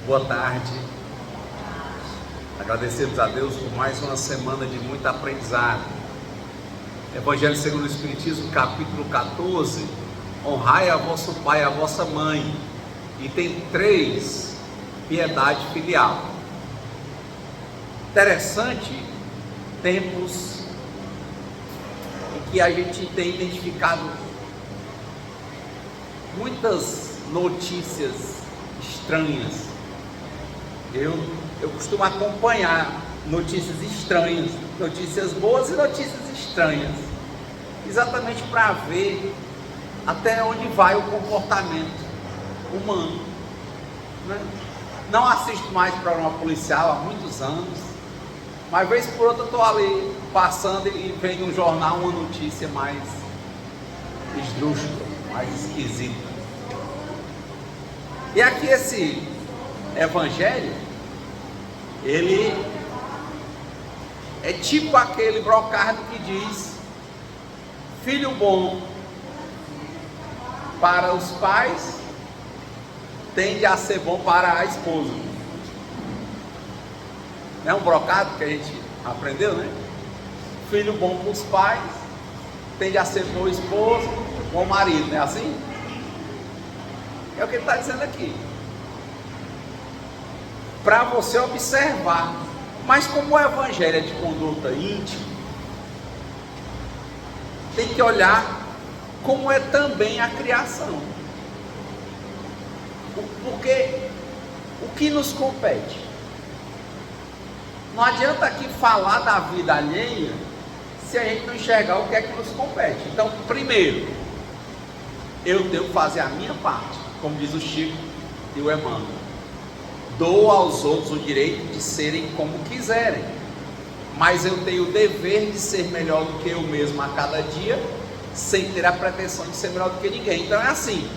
Boa tarde. Agradecemos a Deus por mais uma semana de muito aprendizado. Evangelho segundo o Espiritismo, capítulo 14. Honrai a vosso pai e a vossa mãe. Item 3, piedade filial. Interessante, tempos em que a gente tem identificado muitas notícias estranhas. Eu costumo acompanhar notícias estranhas, notícias boas e notícias estranhas, exatamente para ver até onde vai o comportamento humano, né? Não assisto mais programa policial há muitos anos, mas vez por outra estou ali passando e vem no jornal uma notícia mais esdrúxula, mais esquisita. E aqui esse evangelho, ele é tipo aquele brocardo que diz: filho bom para os pais tende a ser bom para a esposa. Não é um brocado que a gente aprendeu, né? Filho bom para os pais tende a ser bom esposo, bom marido, não é assim? É o que ele está dizendo aqui, para você observar. Mas como o evangelho é de conduta íntima, tem que olhar como é também a criação. Porque o que nos compete? Não adianta aqui falar da vida alheia se a gente não enxergar o que é que nos compete. Então, primeiro, eu tenho que fazer a minha parte, como diz o Chico e o Emmanuel. Dou aos outros o direito de serem como quiserem, mas eu tenho o dever de ser melhor do que eu mesmo a cada dia, sem ter a pretensão de ser melhor do que ninguém. Então é assim,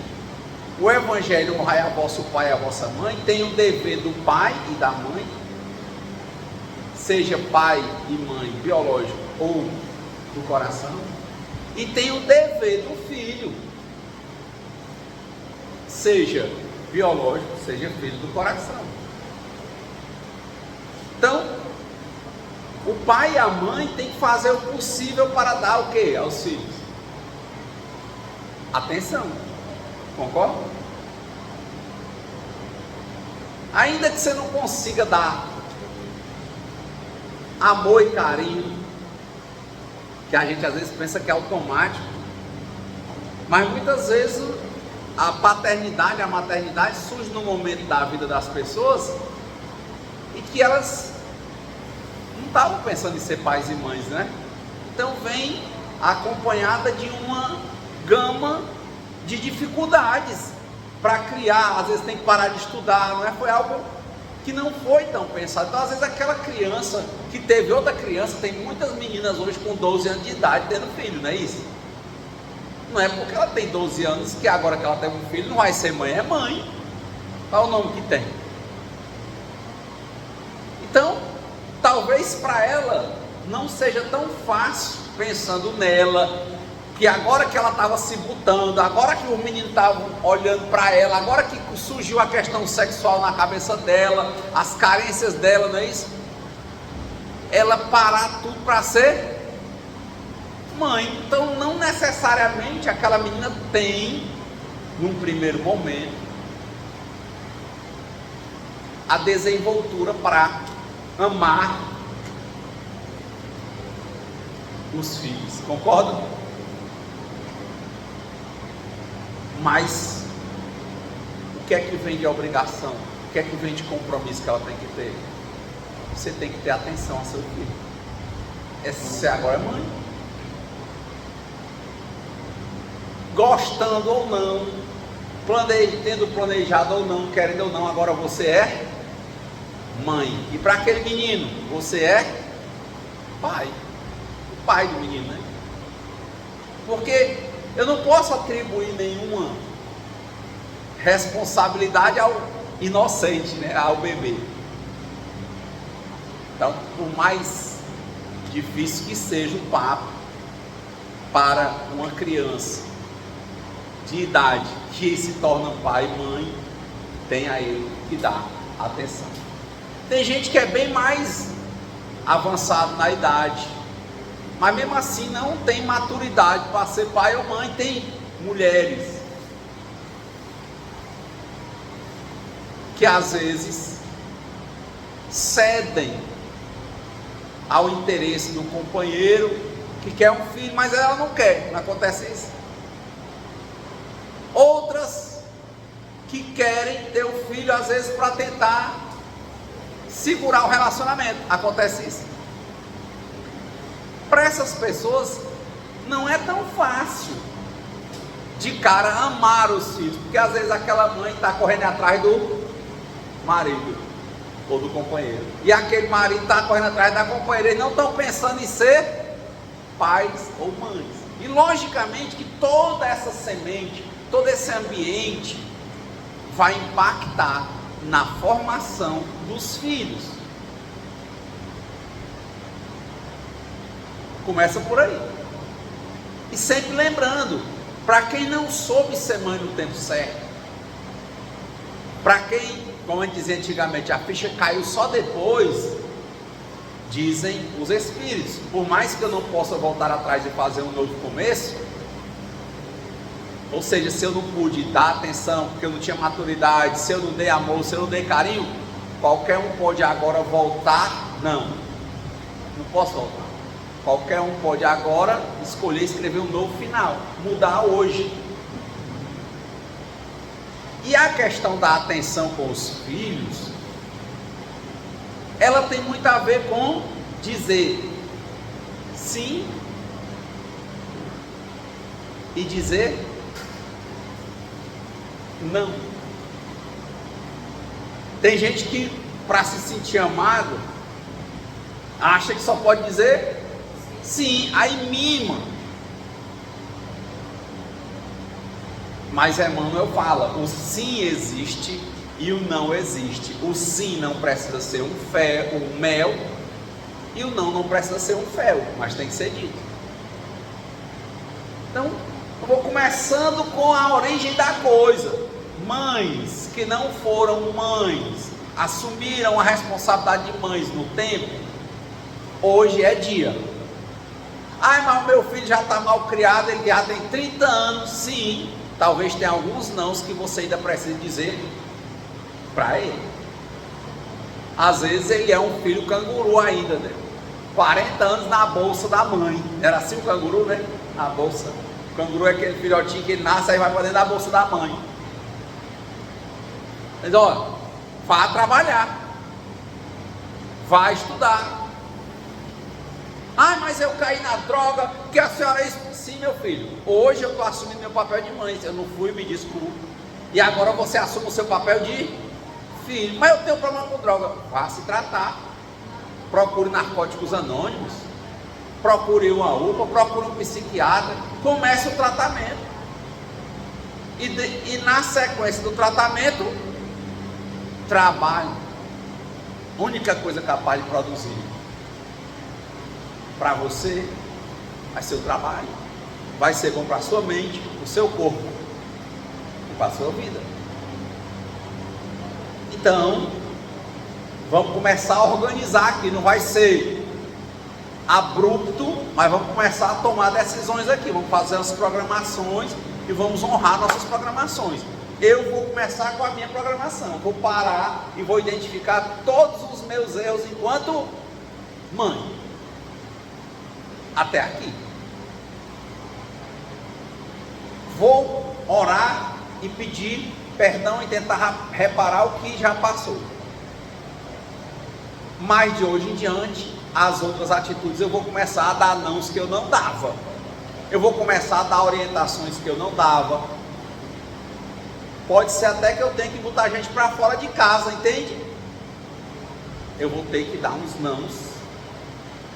o evangelho, honrai a vosso pai e a vossa mãe, tem o dever do pai e da mãe, seja pai e mãe biológico ou do coração, e tem o dever do filho, seja biológico, seja filho do coração. Então, o pai e a mãe têm que fazer o possível para dar o quê? Aos filhos? Atenção, concorda? Ainda que você não consiga dar amor e carinho, que a gente às vezes pensa que é automático, mas muitas vezes a paternidade, a maternidade surge no momento da vida das pessoas e que elas não estavam pensando em ser pais e mães, né? Então vem acompanhada de uma gama de dificuldades para criar. Às vezes tem que parar de estudar, não é? Foi algo que não foi tão pensado. Então às vezes aquela criança que teve outra criança, tem muitas meninas hoje com 12 anos de idade tendo filho, não é isso? Não é porque ela tem 12 anos que agora que ela tem um filho não vai ser mãe, é mãe. Qual é o nome que tem? Então, talvez para ela não seja tão fácil, pensando nela, que agora que ela estava se botando, agora que os meninos estavam olhando para ela, agora que surgiu a questão sexual na cabeça dela, as carências dela, não é isso? Ela parar tudo para ser mãe. Então não necessariamente aquela menina tem, num primeiro momento, a desenvoltura para amar os filhos, concordam? Mas o que é que vem de obrigação? O que é que vem de compromisso que ela tem que ter? Você tem que ter atenção ao seu filho. Você agora é mãe. Gostando ou não, tendo planejado ou não, querendo ou não, agora você é mãe. E para aquele menino, você é pai. O pai do menino, né? Porque eu não posso atribuir nenhuma responsabilidade ao inocente, né? Ao bebê. Então, por mais difícil que seja o papo para uma criança de idade que se torna pai e mãe, tem a ele que dar atenção. Tem gente que é bem mais avançado na idade, mas mesmo assim não tem maturidade para ser pai ou mãe. Tem mulheres que às vezes cedem ao interesse do companheiro que quer um filho, mas ela não quer. Não acontece isso? Outras que querem ter um filho às vezes para tentar segurar o relacionamento. Acontece isso? Para essas pessoas não é tão fácil de cara amar os filhos, porque às vezes aquela mãe está correndo atrás do marido ou do companheiro, e aquele marido está correndo atrás da companheira. Eles não estão pensando em ser pais ou mães, e logicamente que toda essa semente, todo esse ambiente vai impactar na formação dos filhos. Começa por aí. E sempre lembrando, para quem não soube ser mãe no tempo certo, para quem, como a gente dizia antigamente, a ficha caiu só depois, dizem os espíritos, por mais que eu não possa voltar atrás e fazer um novo começo, ou seja, se eu não pude dar atenção, porque eu não tinha maturidade, se eu não dei amor, se eu não dei carinho, qualquer um pode agora voltar. Não posso voltar. Qualquer um pode agora escolher escrever um novo final, mudar hoje. E a questão da atenção com os filhos, ela tem muito a ver com dizer sim e dizer não. Tem gente que, para se sentir amado, acha que só pode dizer sim, aí mima. Mas Emmanuel fala, o sim existe e o não existe. O sim não precisa ser um mel, e o não precisa ser um fel, mas tem que ser dito. Então, eu vou começando com a origem da coisa. Mães que não foram mães, assumiram a responsabilidade de mães no tempo, hoje é dia. Ai, mas o meu filho já está mal criado, ele já tem 30 anos. Sim, talvez tenha alguns nãos que você ainda precisa dizer para ele. Às vezes ele é um filho canguru ainda, né? 40 anos na bolsa da mãe. Era assim o canguru, né? Na bolsa. O canguru é aquele filhotinho que ele nasce, aí vai para dentro da bolsa da mãe. Mas ó, vá trabalhar, vai estudar. Ah, mas eu caí na droga, que a senhora é isso. Sim, meu filho, hoje eu estou assumindo meu papel de mãe. Eu não fui, me desculpe. E agora você assume o seu papel de filho. Mas eu tenho problema com droga. Vá se tratar. Procure Narcóticos Anônimos, procure uma UPA, procure um psiquiatra. Comece o tratamento. E na sequência do tratamento, trabalho. Única coisa capaz de produzir para você vai ser o trabalho. Vai ser bom para a sua mente, o seu corpo e para a sua vida. Então, vamos começar a organizar aqui. Não vai ser abrupto, mas vamos começar a tomar decisões aqui. Vamos fazer as programações e vamos honrar nossas programações. Eu vou começar com a minha programação. Vou parar e vou identificar todos os meus erros enquanto mãe. Até aqui. Vou orar e pedir perdão e tentar reparar o que já passou. Mas de hoje em diante, as outras atitudes eu vou começar a dar nãos que eu não dava. Eu vou começar a dar orientações que eu não dava. Pode ser até que eu tenha que botar gente para fora de casa, entende? Eu vou ter que dar uns nãos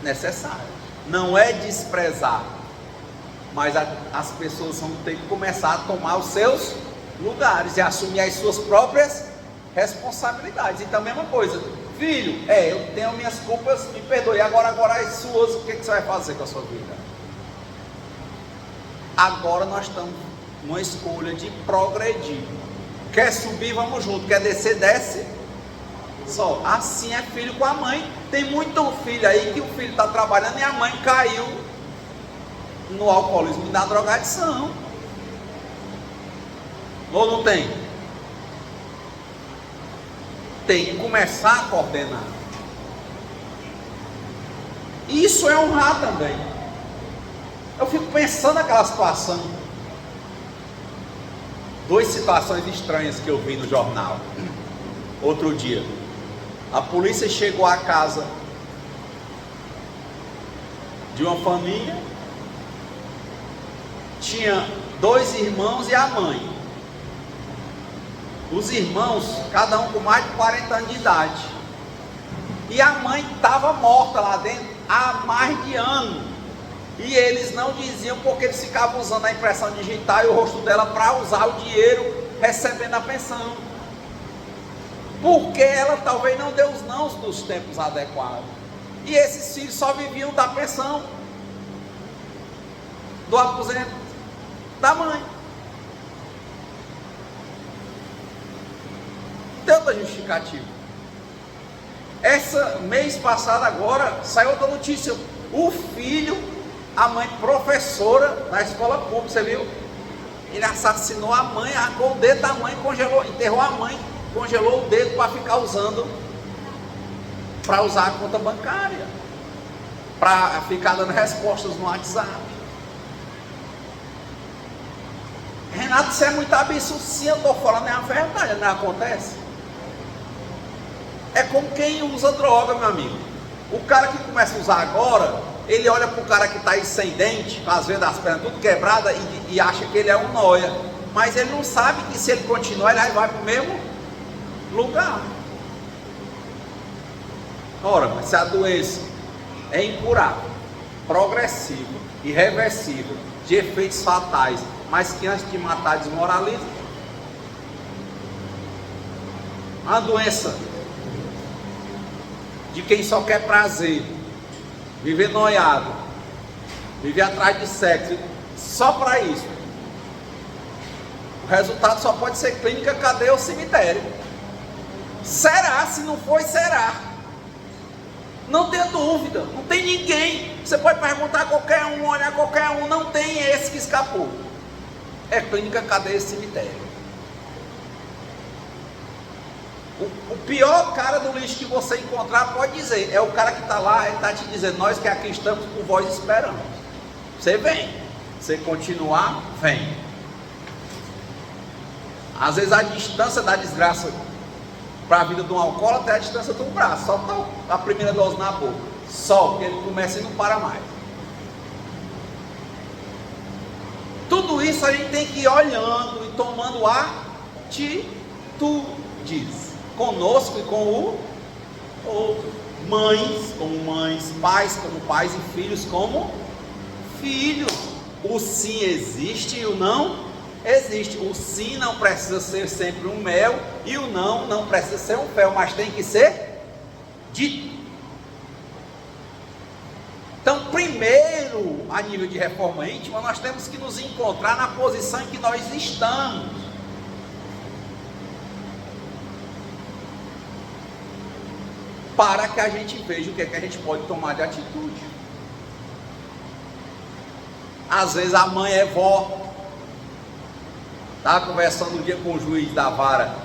necessários. Não é desprezar, mas as pessoas vão ter que começar a tomar os seus lugares e assumir as suas próprias responsabilidades. Então, a mesma coisa, filho, eu tenho minhas culpas, me perdoe, agora as suas, o que você vai fazer com a sua vida? Agora nós estamos numa escolha de progredir. Quer subir, vamos junto. Quer descer, desce Só assim é filho com a mãe. Tem muito filho aí que o filho está trabalhando e a mãe caiu no alcoolismo e na drogadição. Ou não tem? Tem que começar a coordenar. Isso é honrar também. Eu fico pensando naquela situação. Duas situações estranhas que eu vi no jornal outro dia. A polícia chegou à casa de uma família, tinha dois irmãos e a mãe. Os irmãos, cada um com mais de 40 anos de idade, e a mãe estava morta lá dentro há mais de ano, e eles não diziam porque eles ficavam usando a impressão digital e o rosto dela para usar o dinheiro recebendo a pensão, porque ela talvez não deu os nãos dos tempos adequados, e esses filhos só viviam da pensão, do aposento da mãe. Tem outra justificativa. Essa mês passado agora saiu outra notícia. O filho, a mãe professora na escola pública, você viu? Ele assassinou a mãe, arrancou o dedo da mãe, congelou, enterrou a mãe, congelou o dedo para ficar usando, para usar a conta bancária, para ficar dando respostas no WhatsApp. Renato, isso é muito absurdo. Sim, eu estou falando, é a verdade, não acontece? É como quem usa droga, meu amigo. O cara que começa a usar agora, ele olha para o cara que está aí sem dente, com as vendas das pernas tudo quebrada e acha que ele é um nóia. Mas ele não sabe que se ele continuar, ele vai para o mesmo lugar. Ora, mas se a doença é incurável, progressiva, irreversível, de efeitos fatais, mas que antes de matar desmoraliza, uma doença de quem só quer prazer, viver noiado, viver atrás de sexo, só para isso. O resultado só pode ser clínica, cadeia ou cemitério. Será? Se não foi, será. Não tenha dúvida, não tem ninguém. Você pode perguntar a qualquer um, olhar qualquer um, não tem esse que escapou. É clínica, cadeia e cemitério. O pior cara do lixo que você encontrar, pode dizer, é o cara que está lá, ele está te dizendo, nós que aqui estamos por vós esperamos. Você vem, você continuar, vem. Às vezes a distância da desgraça para a vida de um alcoólatra é a distância do braço, só tá a primeira dose na boca, só, porque ele começa e não para mais. Tudo isso a gente tem que ir olhando e tomando atitudes. Conosco e com o outro. Mães como mães, pais como pais e filhos como filhos. O sim existe e o não existe. O sim não precisa ser sempre um mel e o não precisa ser um fel, mas tem que ser dito. Então, primeiro, a nível de reforma íntima, nós temos que nos encontrar na posição em que nós estamos. Para que a gente veja o que é que a gente pode tomar de atitude. Às vezes a mãe é vó. Estava conversando um dia com o juiz da vara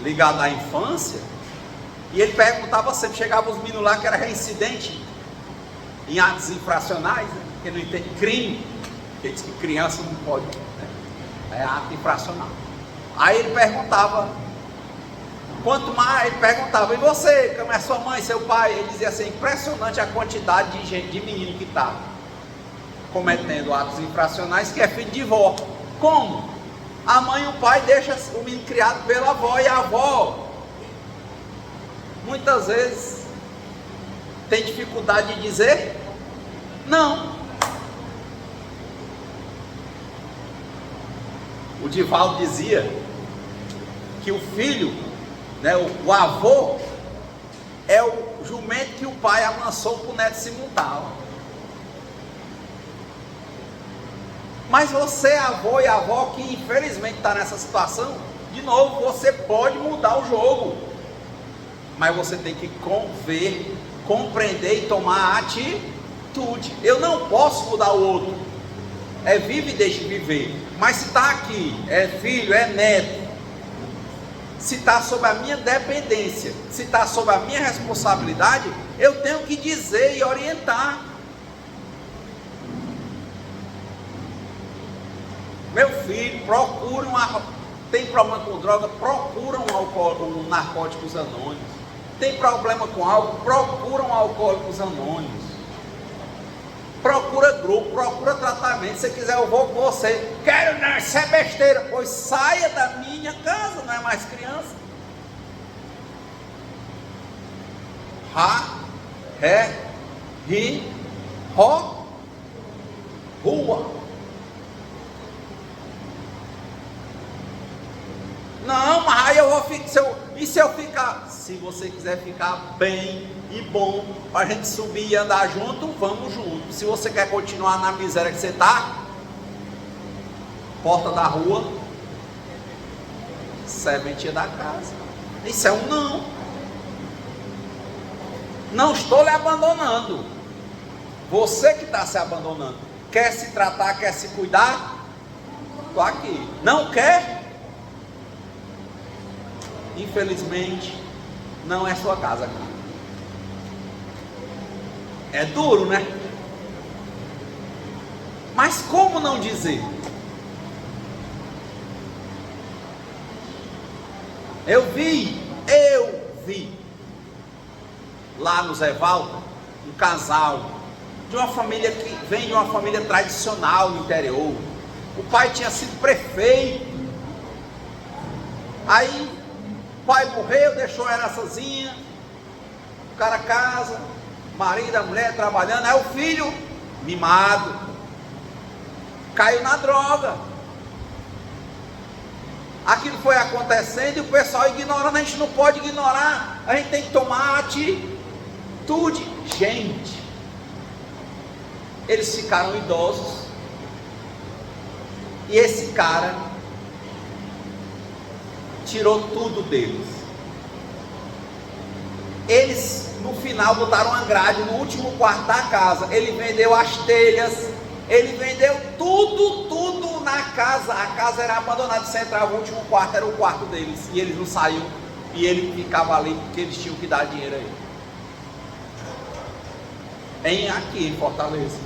ligado à infância, e ele perguntava sempre, chegava os meninos lá que era reincidente em atos infracionais, né? Que não entende crime, porque diz que criança não pode, né? É ato infracional. Aí ele perguntava, quanto mais, ele perguntava, e você, como é sua mãe, seu pai? Ele dizia assim, impressionante a quantidade de gente, de menino que está cometendo atos infracionais, que é filho de vó. Como? A mãe e o pai deixam o menino criado pela avó, e a avó, muitas vezes, tem dificuldade de dizer não. O Divaldo dizia que o filho, né, o avô é o jumento que o pai amansou para o neto se montar. Mas você, avô e avó, que infelizmente está nessa situação, de novo, você pode mudar o jogo. mas você tem que ver, compreender e tomar atitude. Eu não posso mudar o outro. É vive e deixe viver. Mas se está aqui, é filho, é neto, se está sob a minha dependência, se está sob a minha responsabilidade, eu tenho que dizer e orientar. Meu filho, procura tem problema com droga, procura um Narcóticos Anônimos. Tem problema com álcool, procura um Alcoólicos Anônimos. Procura grupo, procura tratamento. Se quiser eu vou com você. Quero não, isso é besteira. Pois saia da minha casa, não é mais criança. Rua. Não, mas aí eu vou ficar. E se eu ficar? Se você quiser ficar bem e bom, para a gente subir e andar junto, vamos junto. Se você quer continuar na miséria que você está, porta da rua, serventia da casa. Isso é um não. Não estou lhe abandonando. Você que está se abandonando. Quer se tratar, quer se cuidar? Estou aqui. Não quer? Infelizmente, não é sua casa aqui. É duro, né? Mas como não dizer? Eu vi lá no Zé Valdo, um casal de uma família que vem de uma família tradicional no interior. O pai tinha sido prefeito. Aí o pai morreu, deixou a herançazinha. O cara casa, marido, a mulher trabalhando. Aí o filho, mimado, caiu na droga. Aquilo foi acontecendo e o pessoal ignorando. A gente não pode ignorar, a gente tem que tomar atitude. Gente, eles ficaram idosos e esse cara tirou tudo deles. Eles no final botaram uma grade no último quarto da casa. Ele vendeu as telhas, ele vendeu tudo na casa. A casa era abandonada, você entrava, o último quarto era o quarto deles, e eles não saíam, e ele ficava ali porque eles tinham que dar dinheiro a ele. Aqui em Fortaleza,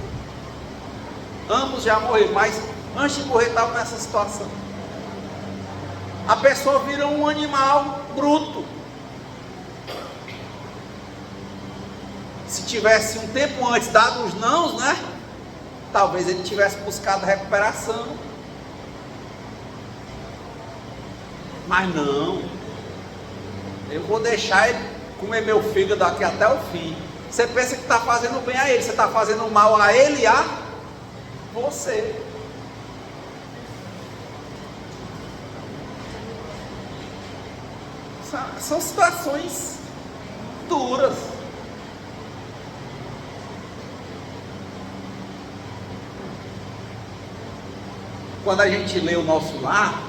ambos já morreram, mas antes de morrer estavam nessa situação. A pessoa vira um animal bruto. Se tivesse um tempo antes dado os nãos, né? Talvez ele tivesse buscado recuperação. Mas não. Eu vou deixar ele comer meu fígado aqui até o fim. Você pensa que está fazendo bem a ele, você está fazendo mal a ele e a você. São situações duras. Quando a gente lê o Nosso Lar,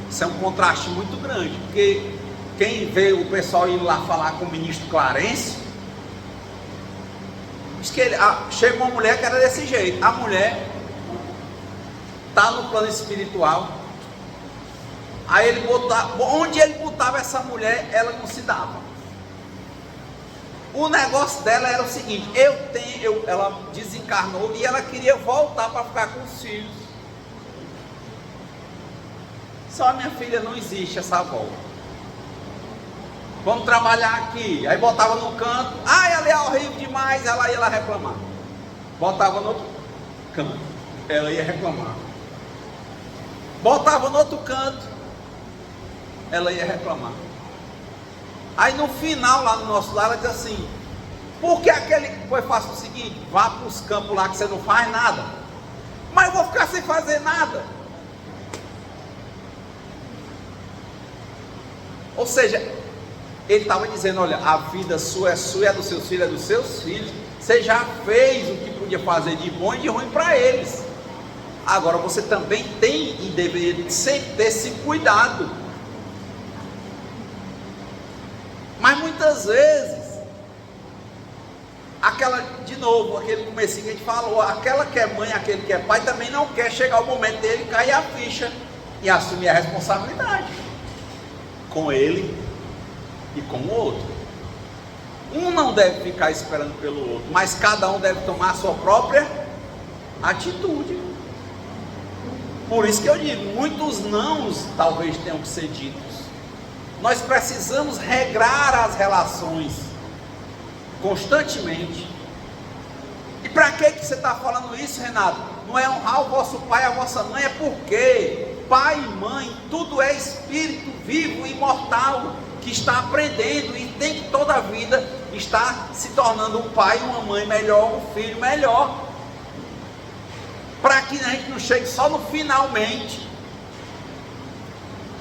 isso é um contraste muito grande, porque quem vê o pessoal indo lá falar com o ministro Clarencio, diz que chega uma mulher que era desse jeito. A mulher está no plano espiritual. Aí ele botava, onde ele botava essa mulher, ela não se dava. O negócio dela era o seguinte: ela desencarnou e ela queria voltar para ficar com os filhos. Só minha filha, não existe essa volta. Vamos trabalhar aqui. Aí botava no canto. Ela é horrível demais. Ela ia lá reclamar. Botava no outro canto. Ela ia reclamar. Botava no outro canto. Ela ia reclamar. Aí no final, lá no Nosso Lar, ela diz assim: por que aquele foi fácil o seguinte? Vá para os campos lá que você não faz nada. Mas eu vou ficar sem fazer nada. Ou seja, ele estava dizendo: olha, a vida sua é sua, é dos seus filhos, é dos seus filhos. Você já fez o que podia fazer de bom e de ruim para eles. Agora você também tem e deveria sempre ter esse cuidado. Mas muitas vezes, de novo, aquele comecinho que a gente falou, aquela que é mãe, aquele que é pai, também não quer chegar o momento dele cair a ficha e assumir a responsabilidade com ele e com o outro. Um não deve ficar esperando pelo outro, mas cada um deve tomar a sua própria atitude. Por isso que eu digo, muitos nãos talvez tenham que ser ditos. Nós precisamos regrar as relações constantemente. E para que você está falando isso, Renato? Não é honrar o vosso pai e a vossa mãe, é porque pai e mãe, tudo é espírito vivo, imortal, que está aprendendo e tem que toda a vida estar se tornando um pai e uma mãe melhor, um filho melhor, para que a gente não chegue só no finalmente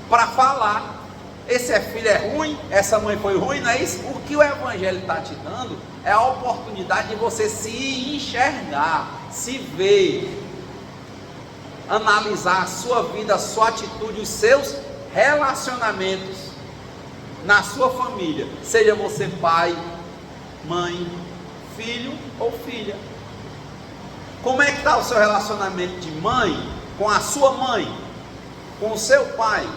para falar, esse filho é ruim, essa mãe foi ruim, não é isso? O que o Evangelho está te dando é a oportunidade de você se enxergar, se ver, analisar a sua vida, a sua atitude, os seus relacionamentos na sua família, seja você pai, mãe, filho ou filha. Como é que está o seu relacionamento de mãe com a sua mãe, com o seu pai?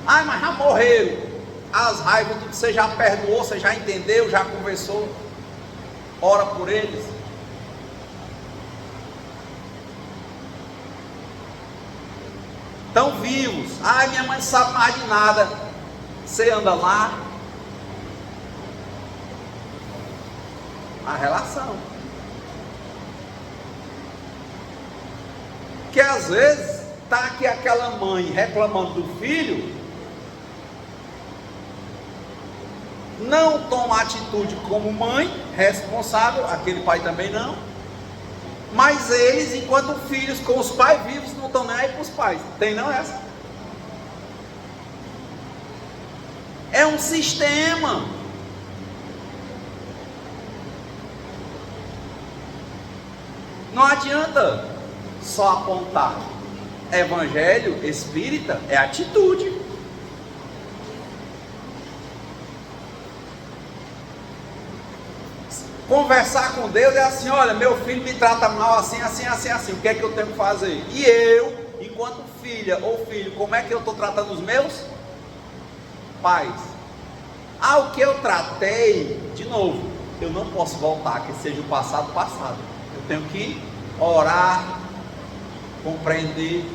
Ai, mas já morreram. As raivas, tudo você já perdoou, você já entendeu, já conversou. Ora por eles. Estão vivos. Ai, minha mãe não sabe mais de nada. Você anda lá. A relação. Que às vezes está aqui aquela mãe reclamando do filho, não toma atitude como mãe responsável, aquele pai também não, mas eles, enquanto filhos com os pais vivos, não estão nem aí para os pais. Tem não essa? É um sistema. Não adianta só apontar. Evangelho espírita é atitude. Conversar com Deus é assim: olha, meu filho me trata mal assim, assim, assim, assim, o que é que eu tenho que fazer? E eu, enquanto filha ou filho, como é que eu estou tratando os meus pais? Ah, o que eu tratei, de novo, eu não posso voltar, que seja o passado, passado. Eu tenho que orar, compreender,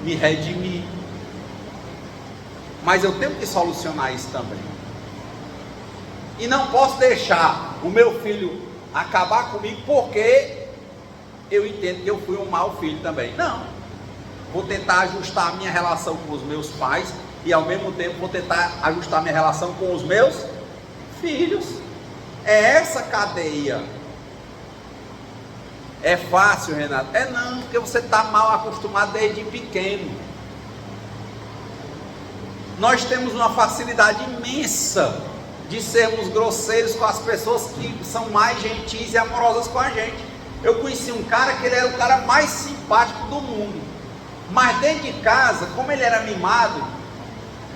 me redimir. Mas eu tenho que solucionar isso também. E não posso deixar o meu filho acabar comigo porque eu entendo que eu fui um mau filho também. Não. Vou tentar ajustar a minha relação com os meus pais e ao mesmo tempo vou tentar ajustar a minha relação com os meus filhos. É essa cadeia. É fácil, Renato? É não, porque você está mal acostumado desde pequeno. Nós temos uma facilidade imensa de sermos grosseiros com as pessoas que são mais gentis e amorosas com a gente. Eu conheci um cara que ele era o cara mais simpático do mundo, mas dentro de casa, como ele era mimado,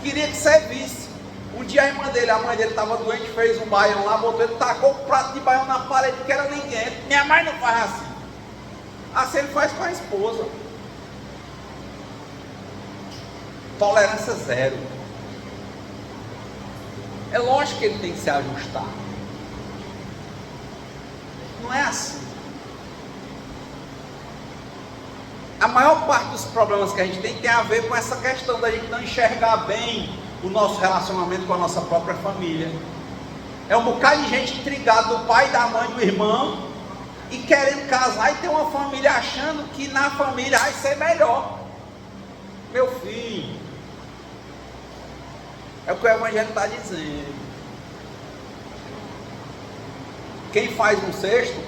queria que você visse. Um dia a mãe dele estava doente, fez um baião lá, botou ele, tacou o prato de baião na parede, que era ninguém. Minha mãe não faz assim. Assim ele faz com a esposa. Tolerância zero. É lógico que ele tem que se ajustar. Não é assim. A maior parte dos problemas que a gente tem a ver com essa questão da gente não enxergar bem o nosso relacionamento com a nossa própria família. É um bocado de gente intrigada do pai, da mãe, do irmão, e querendo casar e ter uma família achando que na família vai ser melhor. Meu filho, é o que o Evangelho está dizendo. Quem faz um cesto,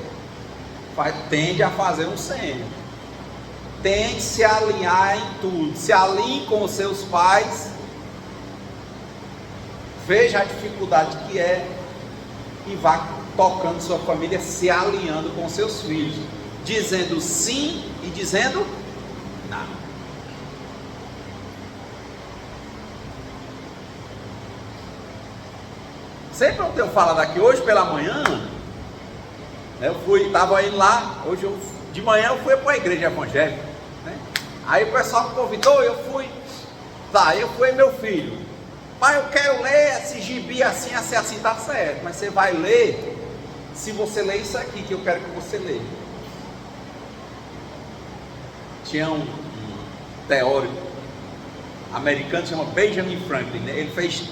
tende a fazer um cem. Tem que se alinhar em tudo. Se alinhe com os seus pais. Veja a dificuldade que é e vá tocando sua família, se alinhando com seus filhos, dizendo sim e dizendo não. Sempre eu tenho falado aqui, hoje pela manhã, eu estava indo lá, de manhã eu fui para a igreja evangélica, né? Aí o pessoal me convidou, eu fui, eu fui meu filho, pai, eu quero ler esse gibi assim, assim, tá certo, mas você vai ler, se você ler isso aqui, que eu quero que você leia. Tinha um teórico americano, chama Benjamin Franklin, né? Ele fez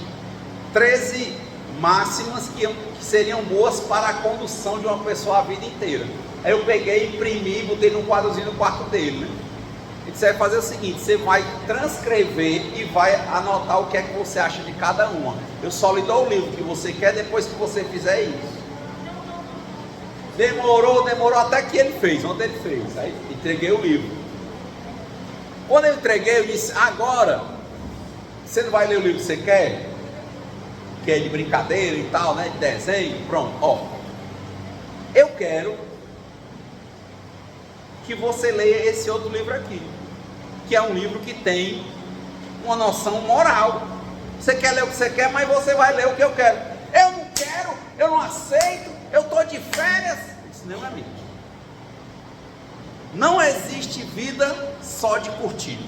13 máximas que seriam boas para a condução de uma pessoa a vida inteira. Aí eu peguei, imprimi e botei num quadrozinho no quarto dele, né? E você vai fazer o seguinte, você vai transcrever e vai anotar o que é que você acha de cada uma. Eu só lhe dou o livro que você quer depois que você fizer isso. Demorou até que ele fez, ontem ele fez. Aí entreguei o livro. Quando eu entreguei, eu disse, agora, você não vai ler o livro que você quer? Que é de brincadeira e tal, né? De desenho, pronto, ó. Eu quero que você leia esse outro livro aqui, que é um livro que tem uma noção moral. Você quer ler o que você quer, mas você vai ler o que eu quero. Eu não quero, eu não aceito, eu estou de férias. Isso não é mentira. Não existe vida só de curtir.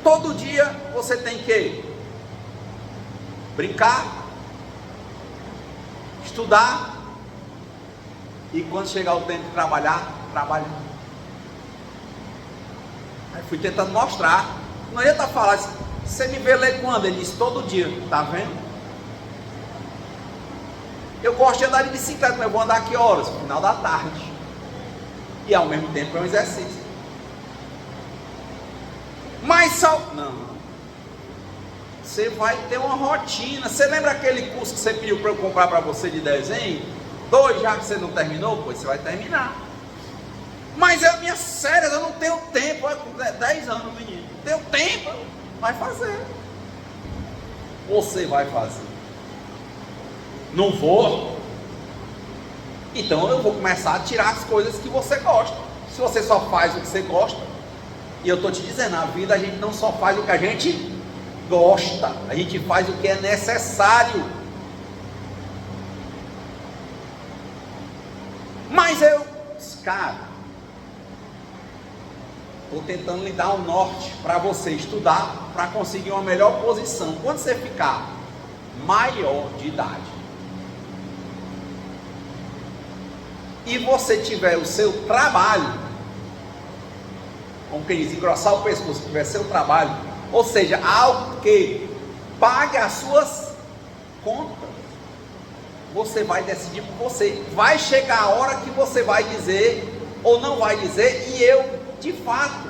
Todo dia você tem que brincar, estudar e quando chegar o tempo de trabalhar, trabalhar. Aí fui tentando mostrar. Não ia estar falando assim, você me vê ler quando? Ele disse, todo dia, tá vendo? Eu gosto de andar de bicicleta, mas eu vou andar que horas? No final da tarde. E ao mesmo tempo é um exercício. Mas só... Não. Você vai ter uma rotina. Você lembra aquele curso que você pediu para eu comprar para você de desenho? 2 já que você não terminou? Pois você vai terminar. Mas é minhas férias, eu não tenho tempo. 10 anos, menino. Não tenho tempo. Vai fazer. Você vai fazer. Não vou. Então eu vou começar a tirar as coisas que você gosta. Se você só faz o que você gosta, e eu estou te dizendo, na vida a gente não só faz o que a gente gosta, a gente faz o que é necessário. Mas cara, estou tentando lhe dar um norte para você estudar, para conseguir uma melhor posição. Quando você ficar maior de idade, e você tiver o seu trabalho, como quem diz, engrossar o pescoço, tiver seu trabalho, ou seja, algo que pague as suas contas, você vai decidir por você. Vai chegar a hora que você vai dizer ou não vai dizer, e eu, de fato,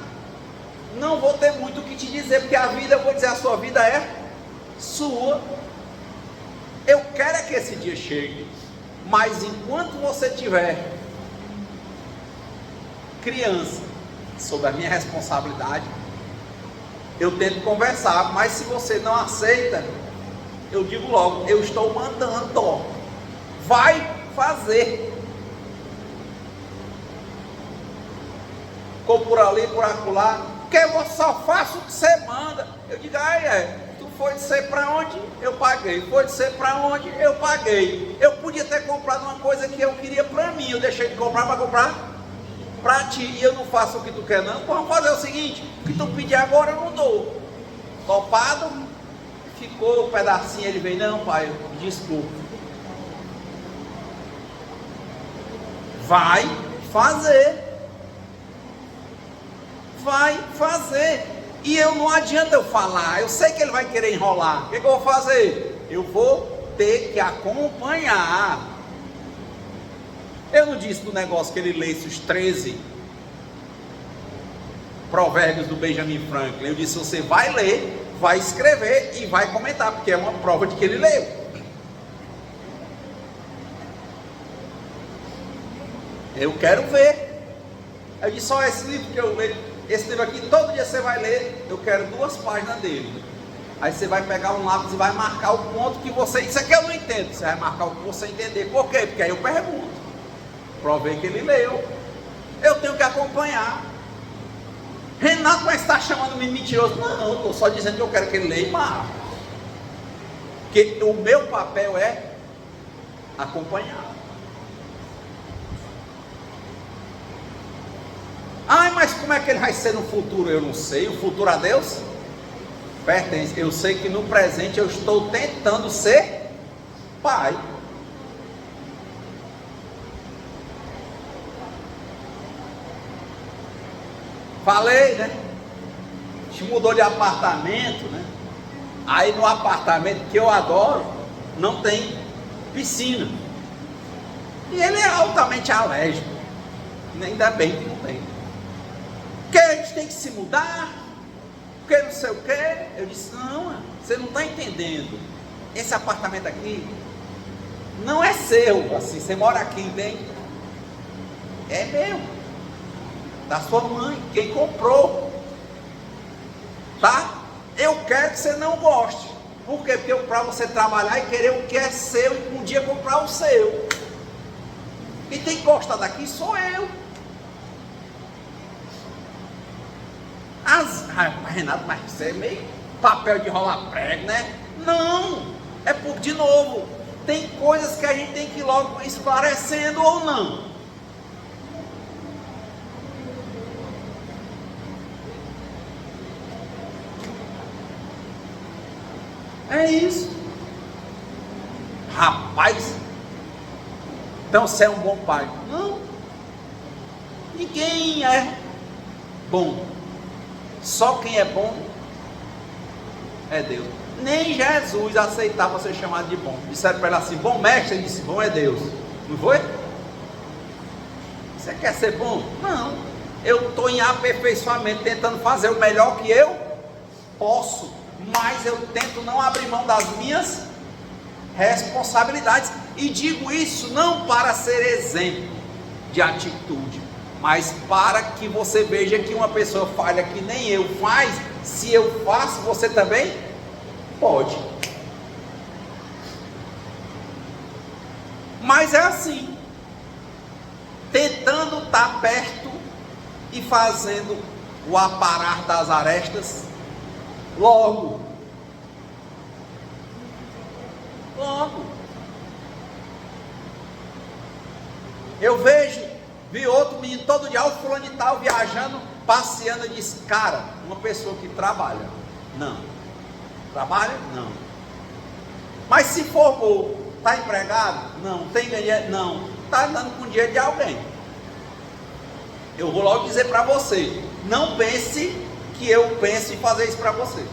não vou ter muito o que te dizer, porque a vida, eu vou dizer, a sua vida é sua. Eu quero é que esse dia chegue. Mas enquanto você tiver criança, sob a minha responsabilidade, eu tento conversar, mas se você não aceita, eu digo logo, eu estou mandando, vai fazer. Ficou por ali, por acolá, que eu só faço o que você manda. Eu digo, tu foi dizer para onde? Eu paguei. Foi dizer para onde? Eu paguei. Eu podia ter comprado uma coisa que eu queria para mim, eu deixei de comprar para comprar para ti, e eu não faço o que tu quer não. Vamos fazer o seguinte, o que tu pedir agora eu não dou. Topado? Ficou um pedacinho, ele veio, não pai, desculpa. Vai fazer. Vai fazer. E eu não adianta eu falar, eu sei que ele vai querer enrolar. O que eu vou fazer? Eu vou ter que acompanhar. Eu não disse no negócio que ele lesse os 13 provérbios do Benjamin Franklin. Eu disse, você vai ler, vai escrever e vai comentar, porque é uma prova de que ele leu. Eu quero ver. Eu disse, só esse livro que eu leio, esse livro aqui, todo dia você vai ler, eu quero 2 páginas dele. Aí você vai pegar um lápis e vai marcar o ponto que você... Isso aqui eu não entendo. Você vai marcar o que você entender. Por quê? Porque aí eu pergunto. Provei que ele leu. Eu tenho que acompanhar. Renato, mas está chamando-me mentiroso. Não, eu estou só dizendo que eu quero que ele leia e marque. Porque o meu papel é acompanhar. Ai, mas como é que ele vai ser no futuro? Eu não sei. O futuro a Deus pertence. Eu sei que no presente eu estou tentando ser pai. Falei, né? A gente mudou de apartamento, né? Aí no apartamento que eu adoro, não tem piscina. E ele é altamente alérgico. Ainda bem que não tem. Porque a gente tem que se mudar, porque não sei o quê. Eu disse, não, você não está entendendo. Esse apartamento aqui não é seu, assim, você mora aqui, entende? É meu, da sua mãe, quem comprou, tá? Eu quero que você não goste. Por quê? Porque para você trabalhar e querer o que é seu e um dia comprar o seu. Quem tem que gostar daqui sou eu. Renato, mas isso é meio papel de rolar prego, né? Não, é por, de novo, tem coisas que a gente tem que ir logo esclarecendo ou não. É isso. Rapaz, então você é um bom pai? Não, ninguém é bom. Só quem é bom é Deus. Nem Jesus aceitava ser chamado de bom. Disseram para ele assim, bom mestre, ele disse, bom é Deus. Não foi? Você quer ser bom? Não. Eu estou em aperfeiçoamento, tentando fazer o melhor que eu posso, mas eu tento não abrir mão das minhas responsabilidades. E digo isso não para ser exemplo de atitude, mas para que você veja que uma pessoa falha que nem eu faz, se eu faço, você também pode. Mas é assim, tentando estar perto e fazendo o aparar das arestas, logo. Eu vi outro menino todo dia, o fulano de tal viajando, passeando, e disse, cara, uma pessoa que trabalha, não, trabalha? Não, mas se formou, está empregado? Não, tem dinheiro? Não, está andando com dinheiro de alguém. Eu vou logo dizer para você, não pense que eu penso em fazer isso para você.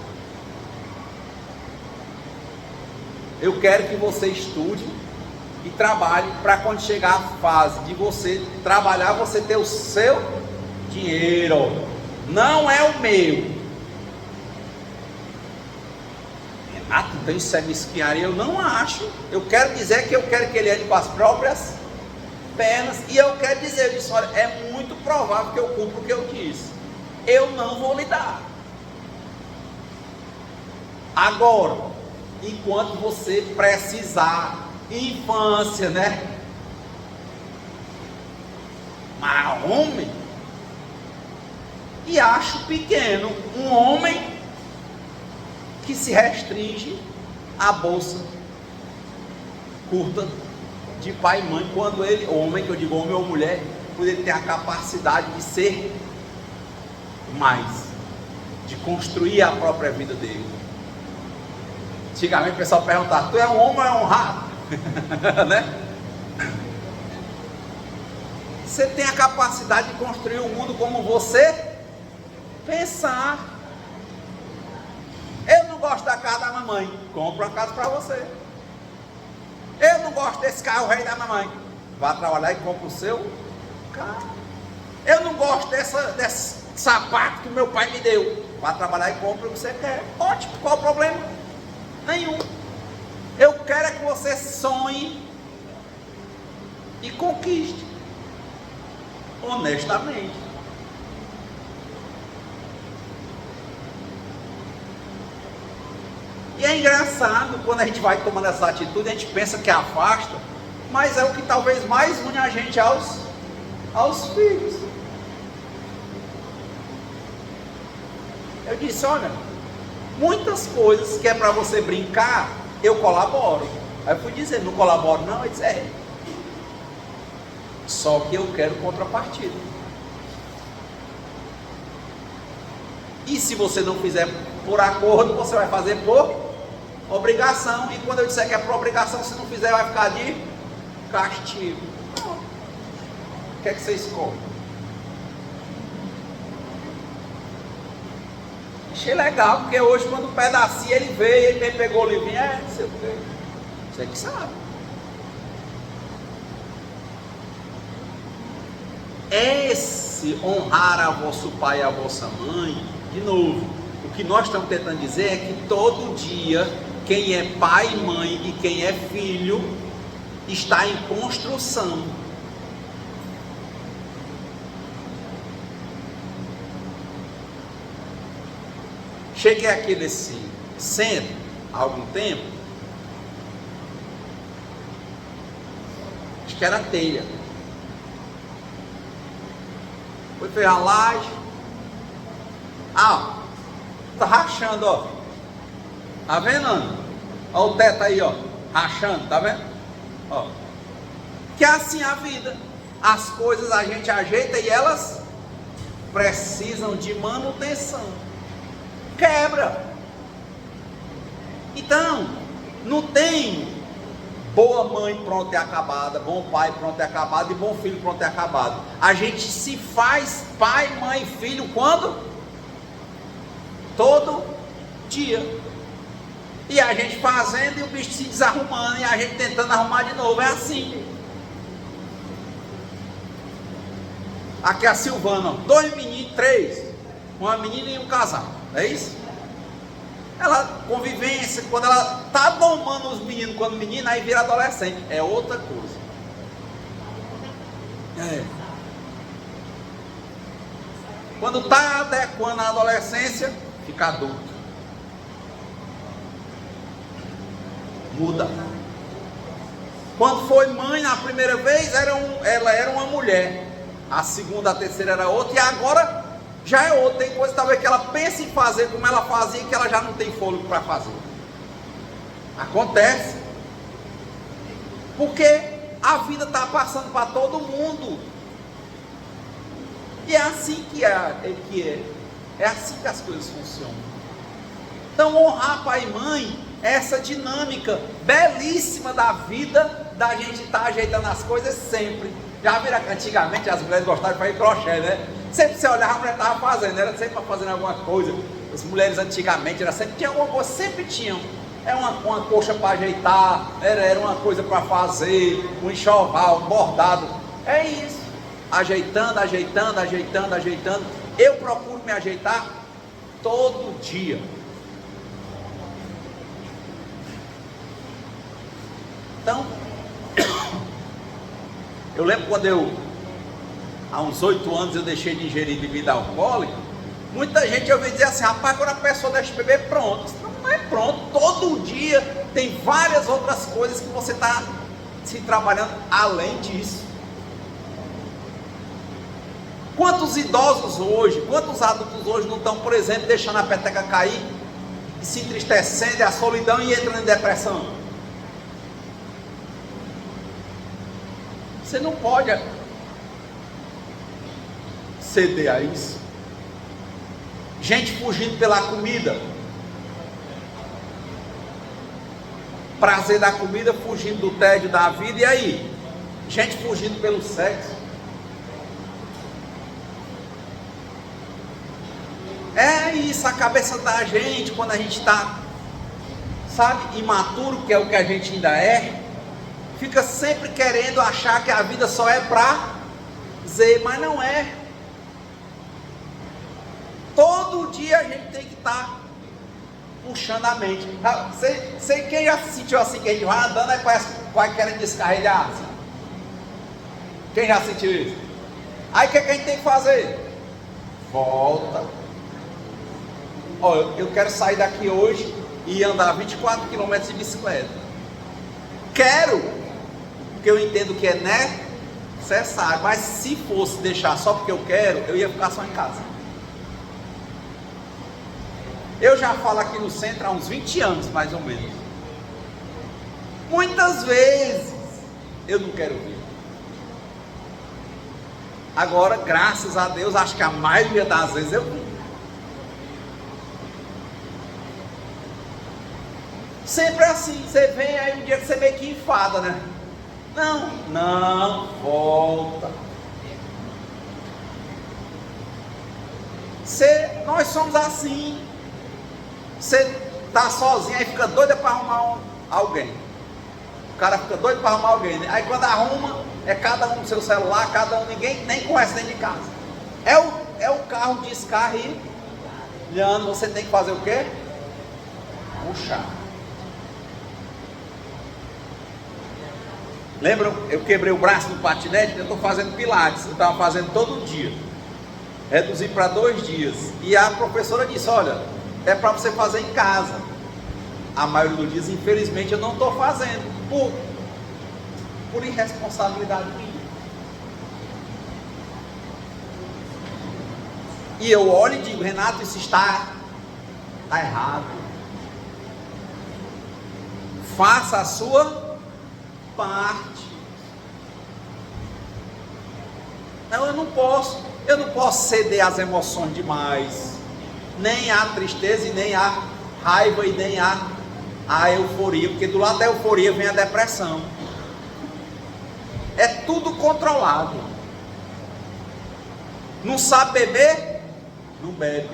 Eu quero que você estude e trabalhe para quando chegar a fase de você trabalhar, você ter o seu dinheiro, não é o meu. Renato, então isso é mesquinharia? Eu não acho. Eu quero dizer que eu quero que ele ande com as próprias pernas, e eu quero dizer, eu disse, olha, é muito provável que eu cumpra o que eu disse, eu não vou lhe dar. Agora, enquanto você precisar, infância, né? Mas homem, e acho pequeno um homem que se restringe à bolsa curta de pai e mãe, quando ele, homem, que eu digo homem ou mulher, quando ele tem a capacidade de ser mais, de construir a própria vida dele. Antigamente o pessoal perguntava, tu é um homem ou é um rato? Né? Você tem a capacidade de construir o mundo como você pensar. Eu não gosto da casa da mamãe, compra uma casa para você. Eu não gosto desse carro rei da mamãe, vá trabalhar e compra o seu carro. Eu não gosto desse sapato que meu pai me deu, vá trabalhar e compra o que você quer. Ótimo, qual o problema? Nenhum. Eu quero é que você sonhe e conquiste honestamente. E é engraçado quando a gente vai tomando essa atitude, a gente pensa que afasta, mas é o que talvez mais une a gente aos filhos. Eu disse, olha, muitas coisas que é para você brincar, eu colaboro. Aí eu fui dizer, não colaboro não? Ele disse, só que eu quero contrapartida. E se você não fizer por acordo, você vai fazer por obrigação. E quando eu disser que é por obrigação, se não fizer, vai ficar de castigo. O que é que você escolhe? Achei legal, porque hoje quando um pedacinho ele veio, ele me pegou o livrinho, não sei o que. Você que sabe. Esse honrar a vosso pai e a vossa mãe, de novo, o que nós estamos tentando dizer é que todo dia, quem é pai e mãe e quem é filho, está em construção. Cheguei aqui nesse centro há algum tempo, acho que era telha. Foi ver a laje. Tá rachando, ó. Tá vendo, Ana? Olha o teto aí, ó. Rachando, tá vendo? Ó. Que é assim a vida. As coisas a gente ajeita e elas precisam de manutenção. Quebra. Então, não tem boa mãe pronta e acabada, bom pai pronto e acabado e bom filho pronto e acabado. A gente se faz pai, mãe, filho quando? Todo dia. E a gente fazendo e o bicho se desarrumando e a gente tentando arrumar de novo. É assim. Aqui é a Silvana, 2 meninos, 3, uma menina e um casal. É isso? Ela, convivência, quando ela tá domando os meninos quando menina, aí vira adolescente. É outra coisa. Quando tá adequando a adolescência, fica adulto. Muda. Quando foi mãe na primeira vez, ela era uma mulher. A segunda, a terceira era outra. E agora já é outra. Tem coisa talvez que ela pensa em fazer como ela fazia e que ela já não tem fôlego para fazer. Acontece. Porque a vida está passando para todo mundo. E é assim que é. É assim que as coisas funcionam. Então honrar pai e mãe é essa dinâmica belíssima da vida, da gente estar ajeitando as coisas sempre. Já viram que antigamente as mulheres gostavam de fazer crochê, né? Sempre você olhava, a mulher estava fazendo, era sempre fazendo alguma coisa. As mulheres antigamente, sempre tinha alguma coisa, sempre tinham. É uma coxa para ajeitar, era uma coisa para fazer, um enxoval, um bordado. É isso. Ajeitando. Eu procuro me ajeitar todo dia. Então, eu lembro quando há uns 8 anos eu deixei de ingerir bebida alcoólica, muita gente ouviu dizer assim, rapaz, quando a pessoa deixa de beber, pronto. Não é pronto, todo dia tem várias outras coisas que você está se trabalhando além disso. Quantos idosos hoje, quantos adultos hoje não estão, por exemplo, deixando a peteca cair, e se entristecendo, a solidão e entrando em depressão? Você não pode ceder a isso. Gente fugindo pela comida, prazer da comida, fugindo do tédio da vida. E aí? Gente fugindo pelo sexo. É isso, a cabeça da gente, quando a gente está, sabe, imaturo, que é o que a gente ainda é, fica sempre querendo achar que a vida só é prazer, mas não é. Todo dia a gente tem que estar puxando a mente. Sei quem já se sentiu assim, que a gente vai andando, aí parece que vai querendo descarregar. Assim. Quem já sentiu isso? Aí o que a gente tem que fazer? Volta. Ó, eu quero sair daqui hoje e andar 24 km de bicicleta. Quero, porque eu entendo que é necessário, mas se fosse deixar só porque eu quero, eu ia ficar só em casa. Eu já falo aqui no centro há uns 20 anos, mais ou menos. Muitas vezes eu não quero ver. Agora, graças a Deus, acho que a maioria das vezes eu vi. Sempre assim, você vem aí um dia que você meio que enfada, né? Não, volta. Nós somos assim. Você tá sozinho, aí fica doida para arrumar alguém. O cara fica doido para arrumar alguém, né? Aí quando arruma, é cada um no seu celular, cada um, ninguém nem conhece dentro de casa. É o carro descarga e olhando, você tem que fazer o quê? Puxar. Lembra, eu quebrei o braço no patinete, eu estou fazendo pilates, eu estava fazendo todo dia. Reduzi para 2 dias. E a professora disse, olha, é para você fazer em casa. A maioria dos dias, infelizmente, eu não estou fazendo. Por irresponsabilidade minha. E eu olho e digo, Renato, isso está errado. Faça a sua parte. Não, eu não posso ceder às emoções demais, nem à tristeza e nem à raiva e nem à euforia, porque do lado da euforia vem a depressão. É tudo controlado. Não sabe beber? Não bebe.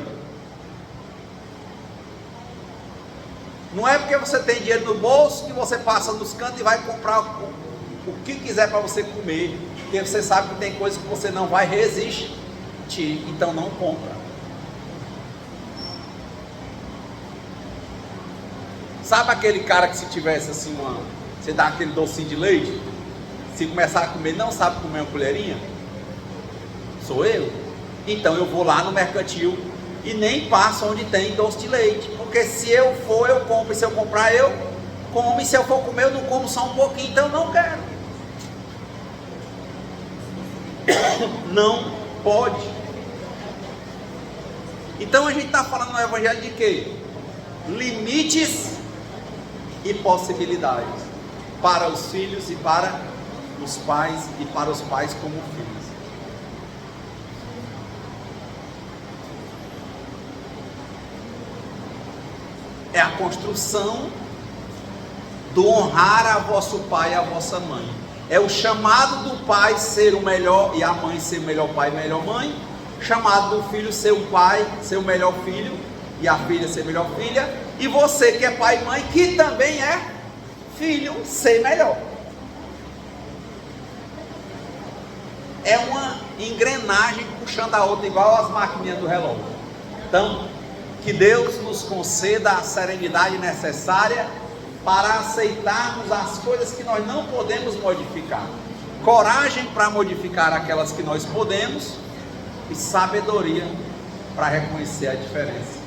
Não é porque você tem dinheiro no bolso que você passa nos cantos e vai comprar o que quiser para você comer, porque você sabe que tem coisas que você não vai resistir, então não compra. Sabe aquele cara que se tivesse assim você dá aquele docinho de leite, se começar a comer, não sabe comer uma colherinha? Sou eu. Então eu vou lá no mercantil e nem passo onde tem doce de leite, porque se eu for eu compro, e se eu comprar eu como, e se eu for comer eu não como só um pouquinho, então eu não quero. Não pode. Então a gente está falando no evangelho de quê? Limites e possibilidades para os filhos e para os pais, e para os pais como filhos. É a construção do honrar a vosso pai e a vossa mãe. É o chamado do pai ser o melhor e a mãe ser o melhor pai e melhor mãe. Chamado do filho ser o pai, ser o melhor filho, e a filha ser a melhor filha. E você que é pai e mãe, que também é filho, ser melhor. É uma engrenagem puxando a outra, igual as maquininhas do relógio. Então, que Deus nos conceda a serenidade necessária para aceitarmos as coisas que nós não podemos modificar, coragem para modificar aquelas que nós podemos, e sabedoria para reconhecer a diferença,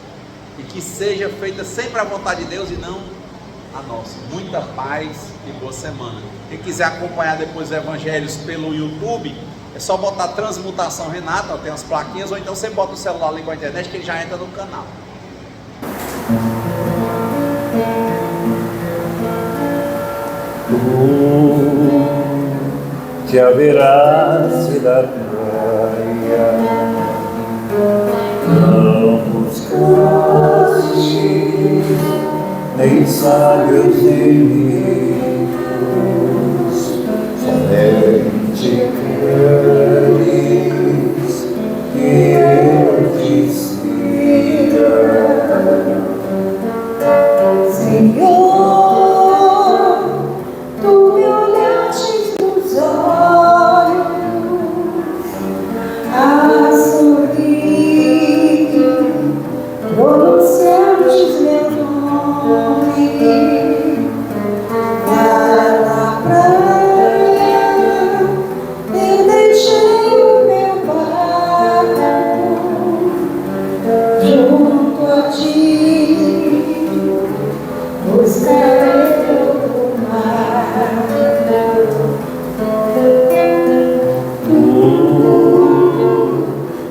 e que seja feita sempre a vontade de Deus e não a nossa. Muita paz e boa semana. Quem quiser acompanhar depois os evangelhos pelo YouTube, é só botar Transmutação Renata, tem as plaquinhas, ou então você bota o celular ali com a internet que ele já entra no canal. Te haverás de dar praia, não buscaste nem sábios inimigos, somente queres que eu te siga, Senhor.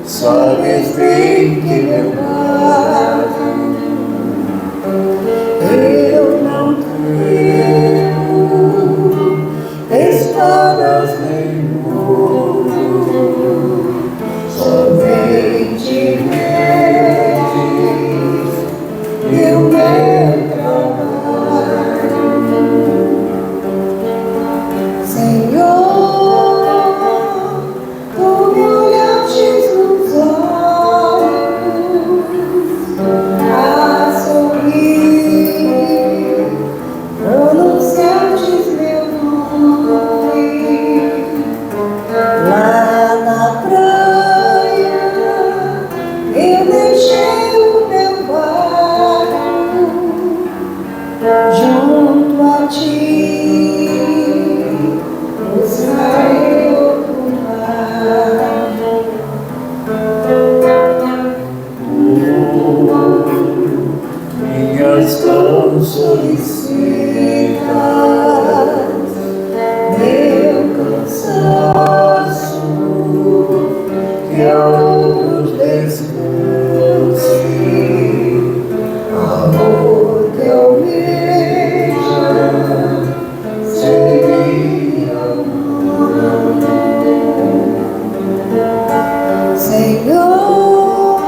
Sabes bem que meu lado eu não quero. tão solicitas meu cansaço, que a outros descanse, amor que almeja seguir amando. Senhor,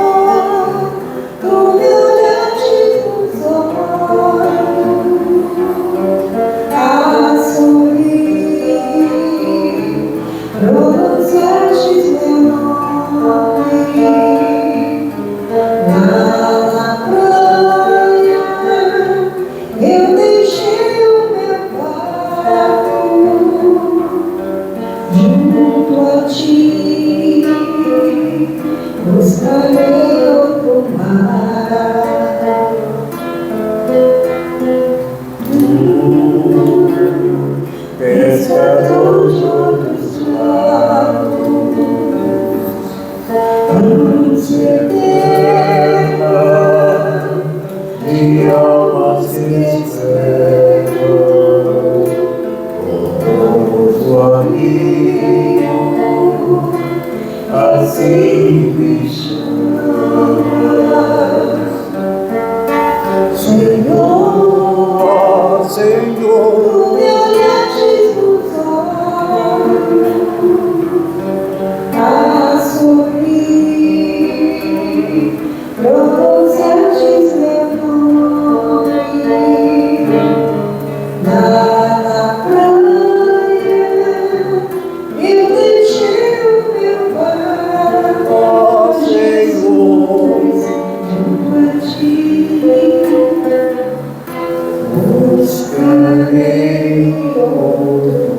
tu me olhaste nos olhos, a sorrir, pronunciaste meu nome na praia. Eu deixei o meu barco junto a ti. Buscarei outro mar. Pescador de outros lados, ânsia eterna de almas que esperam por amigo, assim me chamas. Senhor, Senhor, tu me olhastes nos olhos, a sorrir, pronunciastes meu nome na praia. Eu deixei o meu barco, Senhor, junto a ti. Buscarei outro